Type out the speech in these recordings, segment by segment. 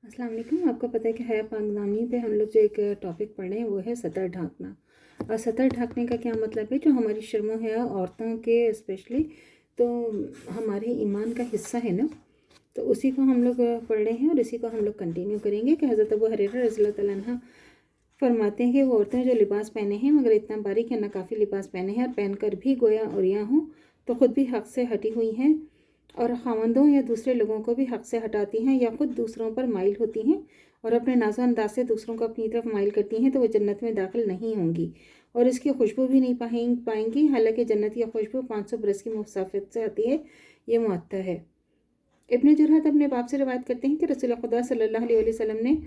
अस्सलाम वालेकुम। आपको पता है कि हया पाकदानी पे हम लोग जो एक टॉपिक पढ़ रहे हैं वो है सतर ढाँकना। और सतर ढाँकने का क्या मतलब है, जो हमारी शर्म हया औरतों के स्पेशली तो हमारे ईमान का हिस्सा है ना, तो उसी को हम लोग पढ़ रहे हैं और इसी को हम लोग कंटिन्यू करेंगे कि हज़रत अबू हुरैरा रज़ियल्लाहु तआला अन्हु फरमाते हैं कि वो औरतें जो लिबास पहने हैं मगर इतना बारीक या नाकाफ़ी लिबास पहने हैं और पहनकर भी गोया उरियाँ हों तो ख़ुद भी हक़ से हटी हुई हैं और ख़ावंदों या दूसरे लोगों को भी हक़ से हटाती हैं या ख़ुद दूसरों पर माइल होती हैं और अपने नाज़ो अंदाज से दूसरों को अपनी तरफ माइल करती हैं, तो वो जन्नत में दाखिल नहीं होंगी और इसकी खुशबू भी नहीं पाएंगी। हालांकि जन्नत या खुशबू 500 बरस की मुसाफिर से आती है, ये मुअत्तर है। इब्न जुरहत अपने बाप से रवायत करते हैं कि रसूल खुदा सल्लल्लाहु अलैहि वसल्लम ने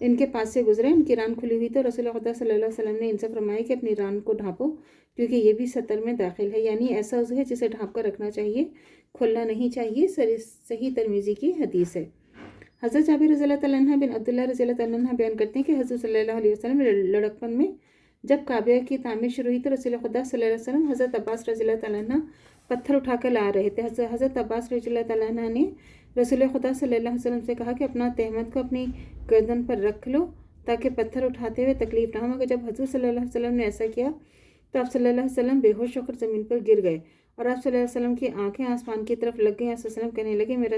इनके पास से गुजरे, इनकी रान खुली हुई तो रसूल खुदा सल्लल्लाहु अलैहि वसल्लम ने इनसे फरमाया कि अपनी रान को ढाँपो क्योंकि ये भी सतर में दाखिल है, यानी ऐसा उज़्व है जिसे ढाँप कर रखना चाहिए, खुलना नहीं चाहिए। सही तरमीज़ी की हदीस है। हज़रत जाबिर रज़ियल्लाहु तआला अन्हु बिन अब्दुल्लाह रज़ियल्लाहु तआला अन्हु बयान करते हैं कि हज़रत सल्लल्लाहु अलैहि वसल्लम लड़कपन में जब काबे की तामीर शुरू हुई तो रसूल खुदा सल्लल्लाहु अलैहि वसल्लम हज़रत अब्बास रज़ियल्लाहु तआला अन्हु पत्थर उठाकर ला रहे थे। हज़रत अब्बास रज़ियल्लाहु तआला अन्हु ने रसूल खुदा सल्लल्लाहु अलैहि वसल्लम से कहा कि अपना तहमद को अपनी गर्दन पर रख लो ताकि पत्थर उठाते हुए तकलीफ ना हो। मगर जब हज़रत सल्लल्लाहु अलैहि वसल्लम ने ऐसा किया तो आप सल्लल्लाहु अलैहि वसल्लम बेहोश होकर ज़मीन पर गिर गए और आप सल्लल्लाहु अलैहि वसल्लम की आंखें आसमान की तरफ लग गईं। आप सल्लल्लाहु अलैहि वसल्लम कहने लगे, मेरा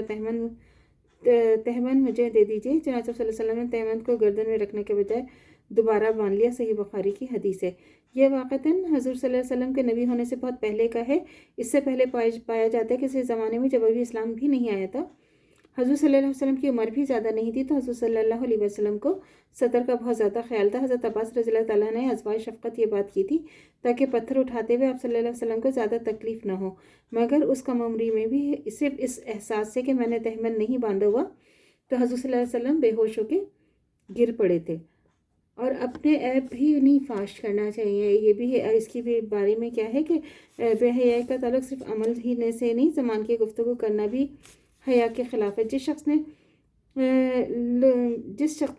तहमन मुझे दे दीजिए। चनाचा सल्लल्लाहु अलैहि वसल्लम ने तहमन को गर्दन में रखने के बजाय दोबारा बांध लिया। सही बुखारी की हदीस है। यह वाक़तन हज़ूर सल्लल्लाहु अलैहि वसल्लम के नबी होने से बहुत पहले का है। इससे पहले पाया जाता है कि किसी ज़माने में जब अभी इस्लाम भी नहीं आया था, हज़ूर सल्लल्लाहु अलैहि वसल्लम की उम्र भी ज़्यादा नहीं थी, तो हज़ूर सल्लल्लाहु अलैहि वसल्लम को सतर का बहुत ज़्यादा ख्याल था। हज़रत अब्बास रज़ियल्लाहु तआला ने अज़वाज शफ़क़त ये बात की थी ताकि पत्थर उठाते हुए आप सल्लल्लाहु अलैहि वसल्लम को ज़्यादा तकलीफ़ ना हो। मगर उस कम उम्री में भी सिर्फ इस एहसास से कि मैंने तहमन नहीं बांधा हुआ तो हज़ूर सल्लल्लाहु अलैहि वसल्लम बेहोश होकर गिर पड़े थे। और अपने ऐप भी नहीं फाश करना चाहिए। ये भी है, इसकी भी बारे में क्या है कि बेहयाई का ताल्लुक सिर्फ अमल ही से नहीं, ज़बान की गुफ्तगू करना भी हया के ख़िलाफ़ है। जिस शख्स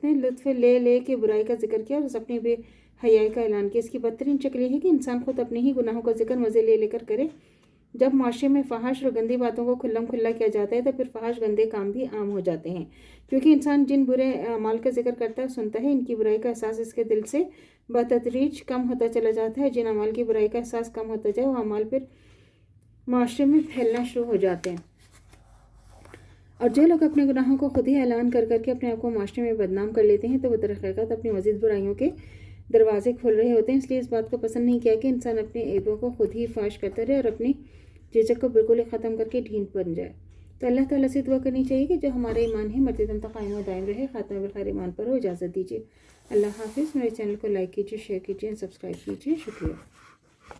ने लुत्फ़ ले के बुराई का जिक्र किया और उस अपनी बेहयाई का ऐलान किया, इसकी बदतरीन शक्ल ये है कि इंसान खुद अपने ही गुनाहों का जिक्र मज़े ले लेकर करे। जब माशरे में फ़हाश और गंदी बातों को खुल्लम खुल्ला किया जाता है तो फिर फ़हाश गंदे काम भी आम हो जाते हैं, क्योंकि इंसान जिन बुरे अमाल का जिक्र करता है सुनता है, इनकी बुराई का एहसास इसके दिल से बतदरीज कम होता चला जाता है। जिन अमाल की बुराई का एहसास कम होता जाए वो अमाल फिर माशरे में फैलना शुरू हो जाते हैं। और जो लोग अपने गुनाहों को खुद ही ऐलान कर करके अपने आप को माशरे में बदनाम कर लेते हैं तो वो दरहकीकत अपनी मज़ीद बुराइयों के दरवाजे खोल रहे होते हैं। इसलिए इस बात को पसंद नहीं किया कि इंसान अपने ऐबों को खुद ही फाश करता रहे और अपनी झिझक को बिल्कुल ही ख़त्म करके ढीठ बन जाए। तो अल्लाह ताला से दुआ करनी चाहिए कि जो हमारा ईमान है मरते दम तक कायम व दायम रहे। खात्मा बिल खैर ईमान पर हो। इजाज़त दीजिए। अल्लाह हाफ़िज़। मेरे चैनल को लाइक कीजिए, शेयर कीजिए, सब्सक्राइब कीजिए। शुक्रिया।